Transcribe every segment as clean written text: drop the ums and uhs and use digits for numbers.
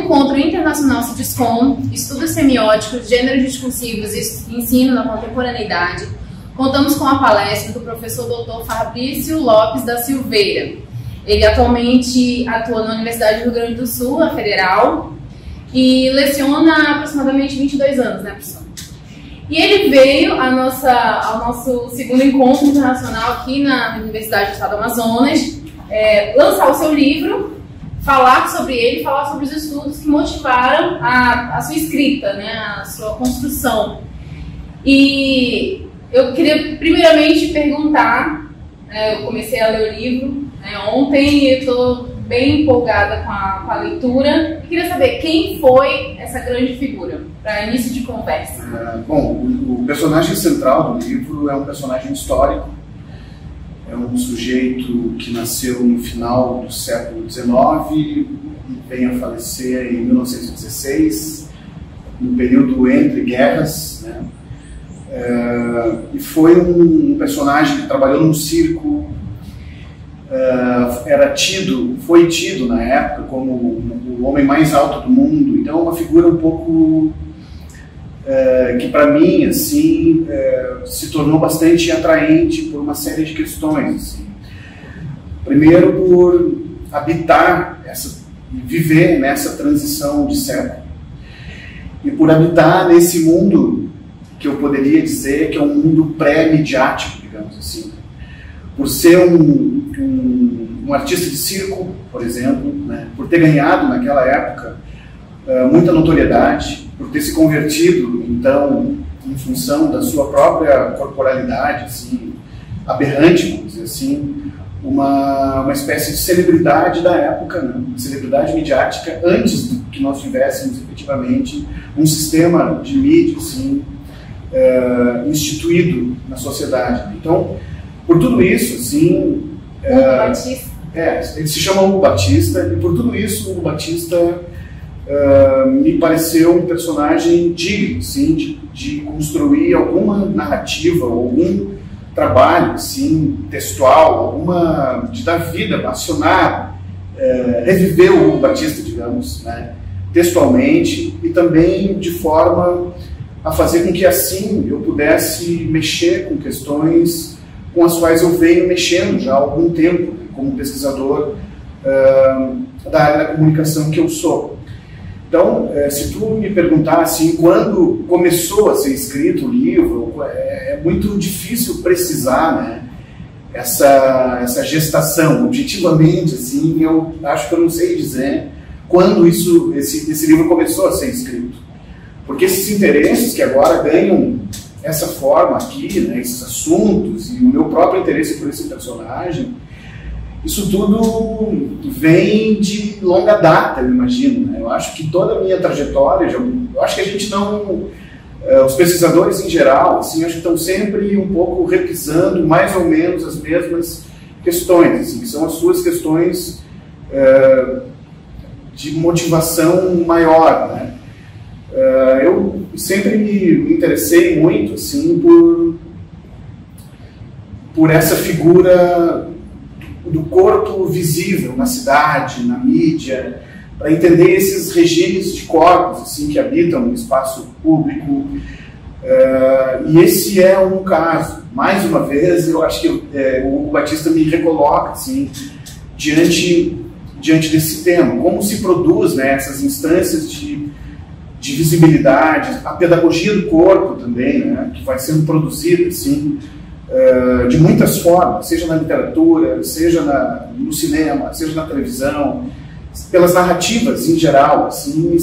encontro internacional CIDISCOM, Estudos Semióticos, Gêneros Discursivos e Ensino na Contemporaneidade, contamos com a palestra do professor Dr. Fabrício Lopes da Silveira. Ele atualmente atua na Universidade do Rio Grande do Sul, a Federal, e leciona há aproximadamente 22 anos, né, professor? E ele veio ao nosso segundo encontro internacional aqui na Universidade do Estado do Amazonas, lançar o seu livro, falar sobre ele, falar sobre os estudos que motivaram a sua escrita, né, a sua construção. E eu queria primeiramente perguntar, eu comecei a ler o livro ontem e estou bem empolgada com a leitura. Eu queria saber quem foi essa grande figura, para início de conversa. Bom, o personagem central do livro é um personagem histórico. É um sujeito que nasceu no final do século XIX e veio a falecer em 1916, no período entre guerras, né? E foi um personagem que trabalhou num circo, foi tido na época como o homem mais alto do mundo. Então é uma figura um pouco que para mim assim se tornou bastante atraente por uma série de questões, assim. Primeiro, por habitar viver nessa transição de século, e por habitar nesse mundo que eu poderia dizer que é um mundo pré-midiático, digamos assim. Por ser um artista de circo, por exemplo, né? Por ter ganhado naquela época muita notoriedade, por ter se convertido, então, em função da sua própria corporalidade, assim, aberrante, vamos dizer assim, uma espécie de celebridade da época, né? Uma celebridade midiática, antes de que nós tivéssemos efetivamente um sistema de mídia assim, instituído na sociedade. Então, por tudo isso, assim, ele se chama Hugo Batista, e por tudo isso, Hugo Batista me pareceu um personagem digno, assim, de construir alguma narrativa, algum trabalho, assim, textual, de dar vida, acionar, reviver o Hugo Batista, digamos, né, textualmente, e também de forma a fazer com que assim eu pudesse mexer com questões com as quais eu venho mexendo já há algum tempo, como pesquisador da área da comunicação que eu sou. Então, se tu me perguntar assim, quando começou a ser escrito o livro, é muito difícil precisar, né, essa gestação. Objetivamente, assim, eu acho que eu não sei dizer quando esse livro começou a ser escrito. Porque esses interesses que agora ganham essa forma aqui, né, esses assuntos, e o meu próprio interesse por esse personagem, isso tudo vem de longa data, eu imagino, né? Eu acho que toda a minha trajetória, eu acho que a gente não... os pesquisadores em geral, assim, acho que estão sempre um pouco revisando mais ou menos as mesmas questões, assim, que são as suas questões de motivação maior, né? Eu sempre me interessei muito, assim, por essa figura do corpo visível na cidade, na mídia, para entender esses regimes de corpos, assim, que habitam no espaço público. E esse é um caso. Mais uma vez, eu acho que o Hugo Batista me recoloca, assim, diante desse tema. Como se produz, né, essas instâncias de visibilidade, a pedagogia do corpo também, né, que vai sendo produzida, assim, de muitas formas, seja na literatura, seja no cinema, seja na televisão, pelas narrativas em geral, assim,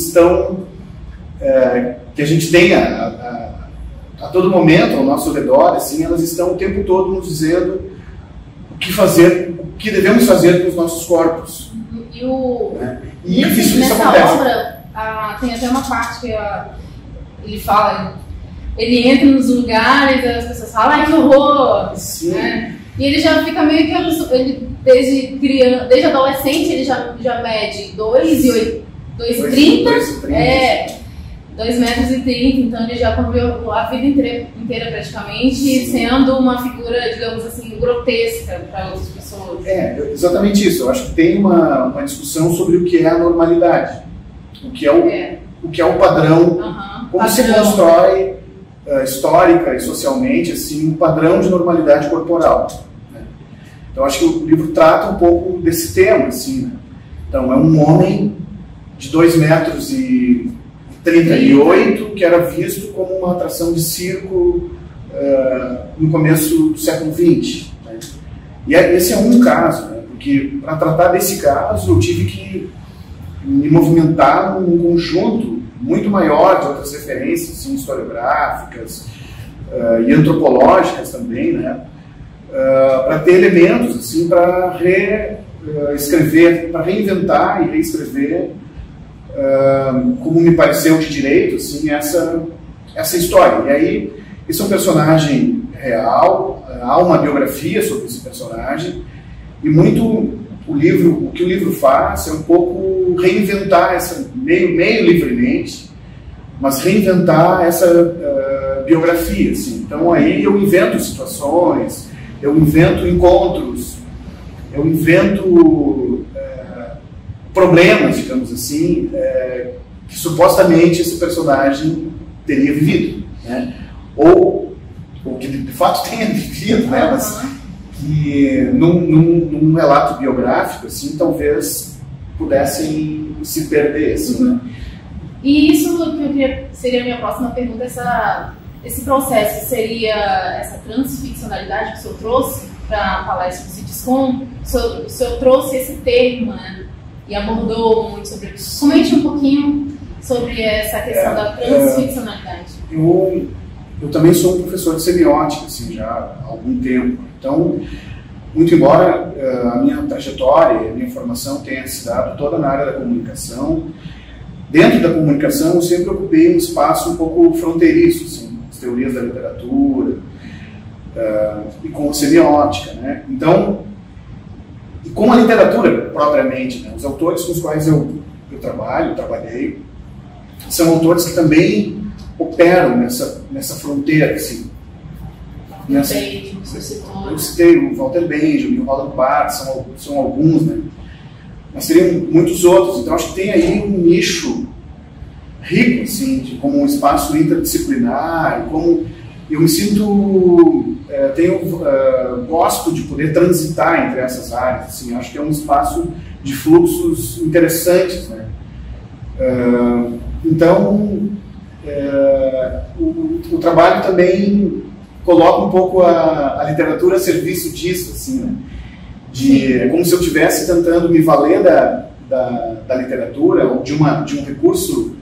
que a gente tem a todo momento ao nosso redor, assim, elas estão o tempo todo nos dizendo o que fazer, o que devemos fazer com os nossos corpos. E isso nessa acontece. Obra, tem até uma parte que ele fala, ele entra nos lugares, as pessoas falam, ai que horror! Né? E ele já fica meio que, ele, desde adolescente, ele já mede 2,30 2,30 metros, então ele já conviveu a vida inteira praticamente, sendo uma figura, digamos assim, grotesca para outras pessoas. Exatamente isso. Eu acho que tem uma discussão sobre o que é a normalidade. o que é o padrão, como se constrói histórica e socialmente assim, um padrão de normalidade corporal. Né? Então acho que o livro trata um pouco desse tema. Assim, né? Então é um homem de 2,38 m que era visto como uma atração de circo no começo do século XX. Né? E esse é um caso, né? Porque para tratar desse caso eu tive que me movimentar num conjunto muito maior de outras referências assim, historiográficas e antropológicas também, né? Para ter elementos assim, para reescrever, para reinventar e reescrever como me pareceu de direito assim, essa história. E aí, esse é um personagem real, há uma biografia sobre esse personagem, e muito o que o livro faz é um pouco reinventar essa, meio livremente, mas reinventar essa biografia. Assim. Então aí eu invento situações, eu invento encontros, eu invento problemas, digamos assim, que supostamente esse personagem teria vivido, né? Ou que de fato tenha vivido, né? Mas que num relato biográfico, assim, talvez pudessem se perder, assim, né? E isso seria a minha próxima pergunta, esse processo seria essa transficcionalidade que o senhor trouxe para a palestra do CITESCOM? O senhor trouxe esse termo, né? E abordou muito sobre isso. Comente um pouquinho sobre essa questão da transficcionalidade. Eu também sou um professor de semiótica, assim, já há algum tempo. Então, muito embora a minha trajetória, a minha formação tenha se dado toda na área da comunicação, dentro da comunicação eu sempre ocupei um espaço um pouco fronteiriço, assim, as teorias da literatura e com a semiótica, né? Então, e com a literatura propriamente, né? Os autores com os quais eu trabalhei, são autores que também operam nessa fronteira, assim. Eu citei o Walter Benjamin, o Roland Barthes, são alguns, né? Mas teriam muitos outros. Então acho que tem aí um nicho rico, assim, como um espaço interdisciplinar, e como eu me sinto, gosto de poder transitar entre essas áreas, assim, acho que é um espaço de fluxos interessantes, né? Então, o trabalho também coloca um pouco a literatura a serviço disso, assim, né? É como se eu estivesse tentando me valer da literatura, ou de um recurso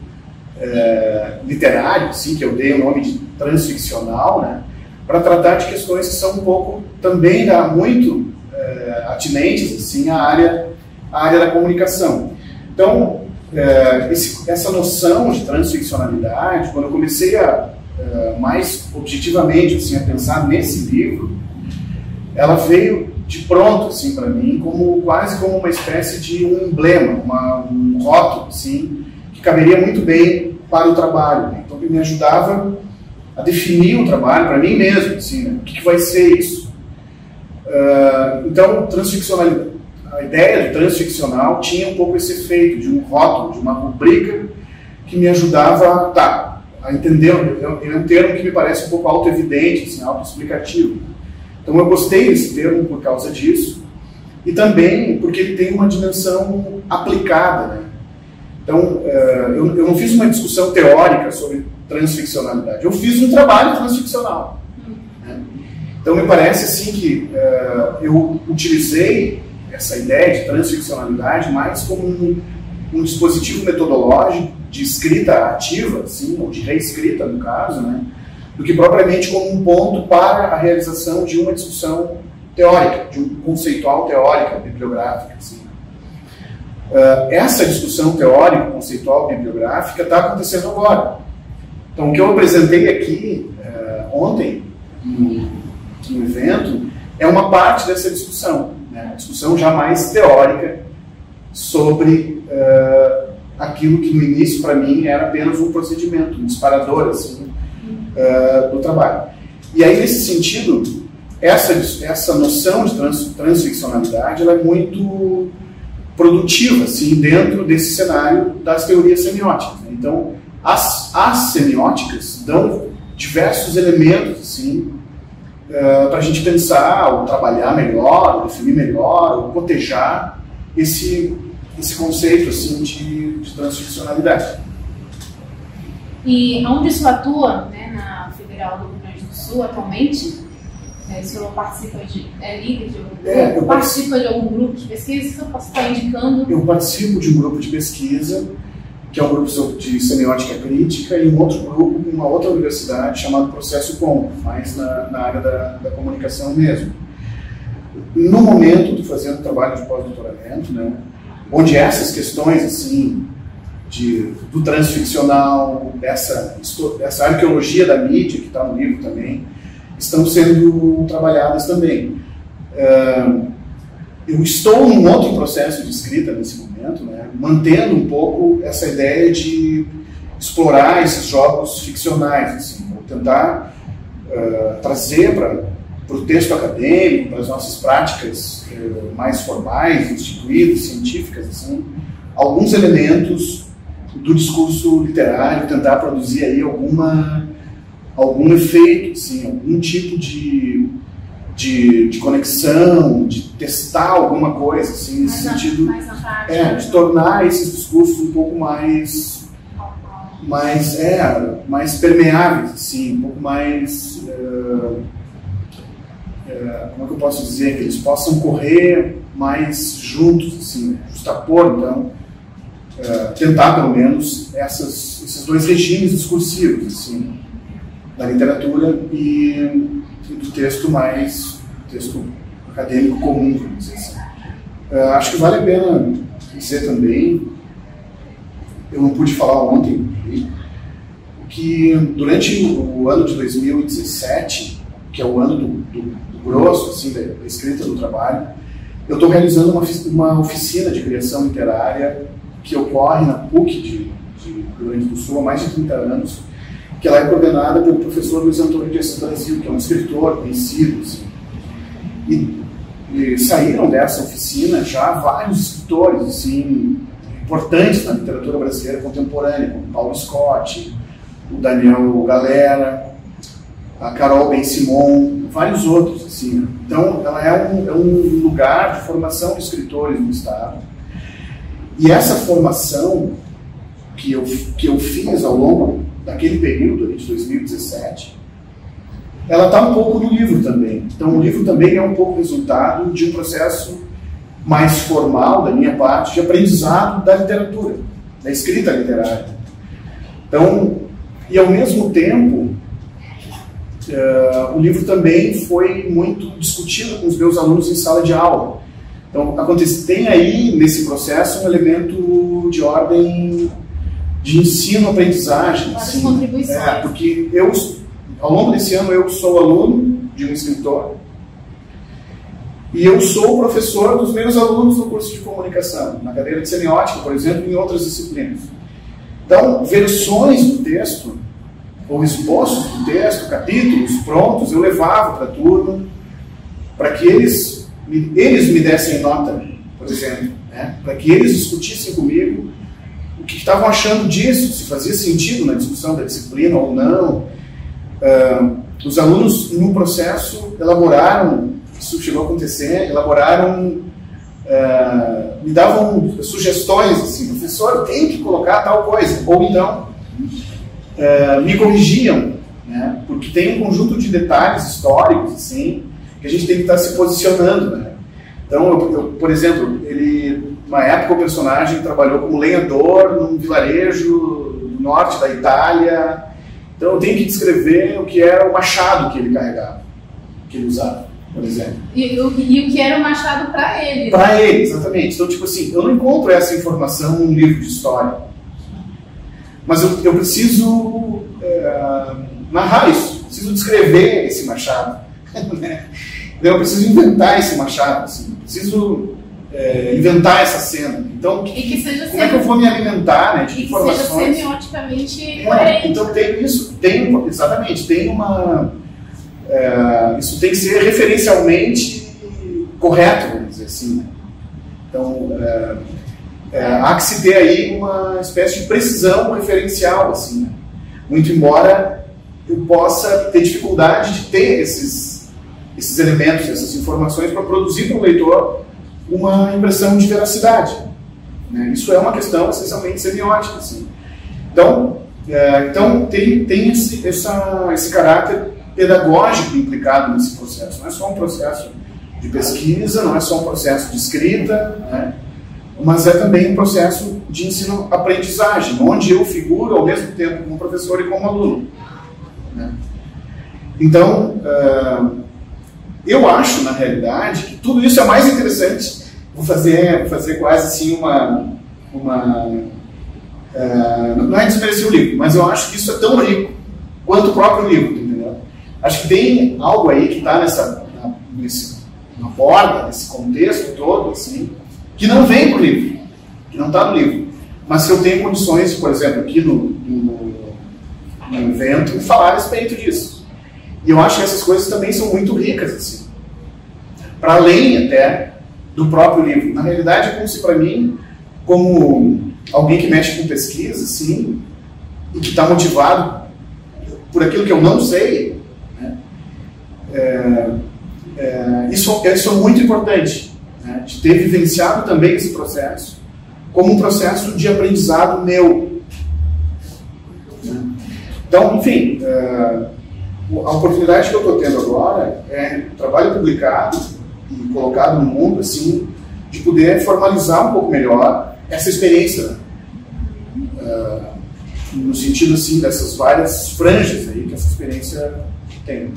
literário, assim, que eu dei o nome de transficcional, né? Para tratar de questões que são um pouco também muito atinentes, assim, à área da comunicação. Então, essa noção de transficcionalidade, quando eu comecei mais objetivamente assim, a pensar nesse livro, ela veio de pronto assim, para mim, quase como uma espécie de um emblema, um rótulo assim, que caberia muito bem para o trabalho, né? Então, que me ajudava a definir o trabalho para mim mesmo, assim, né? O que vai ser isso? Então, a ideia do transficcional tinha um pouco esse efeito de um rótulo, de uma rubrica que me ajudava a entender. É um termo que me parece um pouco autoevidente, assim, autoexplicativo. Então eu gostei desse termo por causa disso, e também porque ele tem uma dimensão aplicada, né? Então eu não fiz uma discussão teórica sobre transficcionalidade, eu fiz um trabalho transficcional, né? Então me parece assim que eu utilizei essa ideia de transficcionalidade mais como um dispositivo metodológico de escrita ativa, assim, ou de reescrita, no caso, né, do que propriamente como um ponto para a realização de uma discussão teórica, de um conceitual teórica, bibliográfica. Assim. Essa discussão teórica, conceitual, bibliográfica está acontecendo agora. Então, o que eu apresentei aqui ontem, no evento, é uma parte dessa discussão, né? A discussão já mais teórica sobre aquilo que no início para mim era apenas um procedimento, um disparador assim, do trabalho. E aí nesse sentido essa noção de transficcionalidade ela é muito produtiva, assim, dentro desse cenário das teorias semióticas, né? Então, as semióticas dão diversos elementos, assim, para a gente pensar, ou trabalhar melhor, ou definir melhor, ou cotejar esse conceito, assim, de transficcionalidade. E onde o senhor atua, né, na Federal do Rio Grande do Sul, atualmente? O senhor participa líder de algum grupo? Participa de algum grupo de pesquisa? O senhor posso estar indicando? Eu participo de um grupo de pesquisa, que é um grupo de semiótica crítica, e um outro grupo, uma outra universidade, chamado Processo Com, mais na área da comunicação mesmo. No momento, estou fazendo trabalho de pós-doutoramento, né, onde essas questões, assim, do transficcional, dessa arqueologia da mídia, que está no livro também, estão sendo trabalhadas também. Eu estou em outro processo de escrita nesse momento, né, mantendo um pouco essa ideia de explorar esses jogos ficcionais, assim, vou tentar trazer para o texto acadêmico, para as nossas práticas mais formais, instituídas, científicas, assim, alguns elementos do discurso literário, tentar produzir aí algum efeito, assim, algum tipo de conexão, de testar alguma coisa, assim, nesse sentido, de tornar esses discursos um pouco mais permeáveis, assim, um pouco mais, como é que eu posso dizer, que eles possam correr mais juntos, assim, justapor, então, tentar pelo menos esses dois regimes discursivos, assim, da literatura e do texto acadêmico comum, vamos dizer assim. Acho que vale a pena dizer também, eu não pude falar ontem, que durante o ano de 2017, que é o ano do grosso, assim, da escrita do trabalho, eu estou realizando uma oficina de criação literária que ocorre na PUC de Rio Grande do Sul há mais de 30 anos, que ela é coordenada pelo professor Luiz Antônio de Assis Brasil, que é um escritor conhecido, assim. E saíram dessa oficina já vários escritores, assim, importantes na literatura brasileira contemporânea, como Paulo Scott, o Daniel Galera, a Carol Ben-Simon, vários outros, assim. Então, ela é um lugar de formação de escritores no Estado. E essa formação que eu fiz ao longo daquele período ali de 2017, ela está um pouco no livro também. Então, o livro também é um pouco resultado de um processo mais formal da minha parte de aprendizado da literatura, da escrita literária. Então, e ao mesmo tempo, o livro também foi muito discutido com os meus alunos em sala de aula. Então, tem aí, nesse processo, um elemento de ordem de ensino-aprendizagem. Assim, contribuições. Porque ao longo desse ano, eu sou aluno de um escritor e eu sou professor dos meus alunos no curso de comunicação, na cadeira de semiótica, por exemplo, e em outras disciplinas. Então, versões do texto, ou esboços do texto, capítulos prontos, eu levava para a turma, para que eles me dessem nota, por exemplo, né? Para que eles discutissem comigo o que estavam achando disso, se fazia sentido na discussão da disciplina ou não. Os alunos, no processo, elaboraram, isso chegou a acontecer, me davam sugestões, assim, professor, tem que colocar tal coisa, ou então me corrigiam, né? Porque tem um conjunto de detalhes históricos, assim, que a gente tem que estar se posicionando, né? Então, por exemplo, numa época o personagem trabalhou como lenhador num vilarejo do norte da Itália, então eu tenho que descrever o que era o machado que ele carregava, que ele usava, por exemplo. E o que era o machado para ele. Para ele, exatamente. Então, tipo assim, eu não encontro essa informação num livro de história, mas eu preciso narrar isso, preciso descrever esse machado, né? Eu preciso inventar esse machado, assim, preciso inventar essa cena. Então, como é que eu vou me alimentar, né, de informações? Que seja semioticamente coerente. Então, exatamente, isso tem que ser referencialmente correto, vamos dizer assim, né? Então, há que se ter aí uma espécie de precisão referencial, assim, né? Muito embora eu possa ter dificuldade de ter esses elementos, essas informações para produzir para o leitor uma impressão de veracidade, né? Isso é uma questão essencialmente semiótica, assim. Então tem esse caráter pedagógico implicado nesse processo. Não é só um processo de pesquisa, não é só um processo de escrita, né? Mas é também um processo de ensino-aprendizagem, onde eu figuro ao mesmo tempo como professor e como aluno, né? Então, eu acho, na realidade, que tudo isso é mais interessante. Vou fazer quase assim não é desmerecer o livro, mas eu acho que isso é tão rico quanto o próprio livro, entendeu? Acho que tem algo aí que está na borda, nesse contexto todo, assim, que não vem do livro, que não está no livro. Mas se eu tenho condições, por exemplo, aqui no evento, falar a respeito disso. E eu acho que essas coisas também são muito ricas, assim, para além até do próprio livro. Na realidade, é como se para mim, como alguém que mexe com pesquisa, assim, e que está motivado por aquilo que eu não sei, né, isso é muito importante, né, de ter vivenciado também esse processo como um processo de aprendizado meu, né? Então, enfim, a oportunidade que eu estou tendo agora é um trabalho publicado e colocado no mundo, assim, de poder formalizar um pouco melhor essa experiência, no sentido, assim, dessas várias franjas aí que essa experiência tem.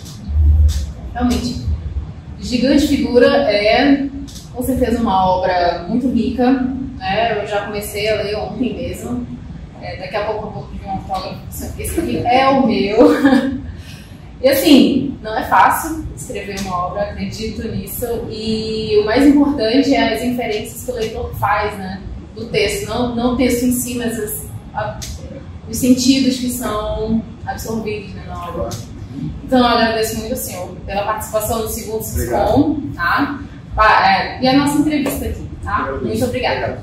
Realmente, Gigante Figura é, com certeza, uma obra muito rica, né? Eu já comecei a ler ontem mesmo. Daqui a pouco eu vou pedir um autógrafo. Esse aqui é o meu. E assim, não é fácil escrever uma obra, acredito nisso. E o mais importante é as inferências que o leitor faz, né, do texto. Não o texto em si, mas os sentidos que são absorvidos, né, na obra. Então eu agradeço muito ao senhor pela participação no segundo SISCOM, tá? E a nossa entrevista aqui, tá? Muito obrigada.